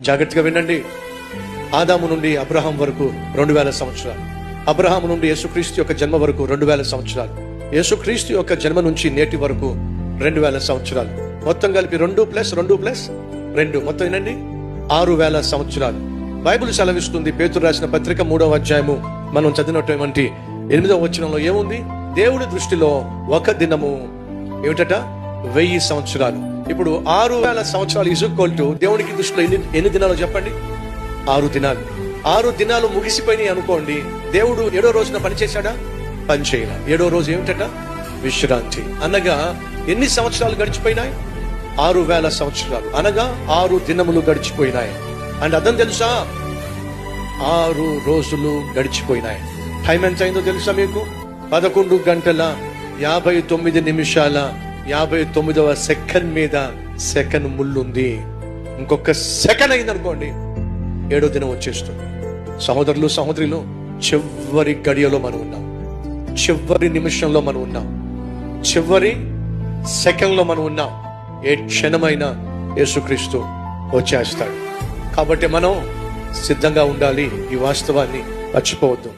జాగ్రత్తగా వినండి. ఆదాము నుండి అబ్రహాం వరకు 2000 సంవత్సరాలు, అబ్రహాం నుండి యేసుక్రీస్తు యొక్క జన్మ వరకు 2000 సంవత్సరాలు, యేసుక్రీస్తు యొక్క జన్మ నుంచి నేటి వరకు 2000 సంవత్సరాలు, మొత్తం కలిపి 2+2+2 మొత్తం వినండి 6000 సంవత్సరాలు. బైబిల్ సెలవిస్తుంది, పేతురు రాసిన పత్రిక 3వ అధ్యాయము మనం చదివినటువంటి 8వ వచనంలో ఏముంది? దేవుడి దృష్టిలో ఒక దినము ఏమిటట? 1000 సంవత్సరాలు. ఇప్పుడు 6000 సంవత్సరాలు ఈక్వల్ టు దేవునికి దృష్టిలో ఎన్ని దినాలు చెప్పండి? 6 దినాలు. 6 దినాలు ముగిసిపోయినాయి అనుకోండి. దేవుడు 7వ రోజున పని చేశాడా? పని చేయాల. 7వ రోజు ఏమిటట? విశ్రాంతి. అనగా ఎన్ని సంవత్సరాలు గడిచిపోయినాయి? 6000 సంవత్సరాలు, అనగా 6 దినములు గడిచిపోయినాయి. అండ్ అర్థం తెలుసా? 6 రోజులు గడిచిపోయినాయి. టైం ఎంత అయిందో తెలుసా మీకు? 11 గంటల 59 నిమిషాల 59వ సెకండ్ మీద సెకండ్ ముళ్ళుంది. ఇంకొక సెకండ్ అయింది అనుకోండి, 7వ దినం వచ్చేస్తుంది. సహోదరులు సహోదరులు, చివరి గడియలో మనం ఉన్నాం, చివరి నిమిషంలో మనం ఉన్నాం, చివరి సెకండ్ లో మనం ఉన్నాం. ఏ క్షణమైనా యేసుక్రీస్తు వచ్చేస్తాడు. కాబట్టి మనం సిద్ధంగా ఉండాలి. ఈ వాస్తవాన్ని మర్చిపోవద్దు.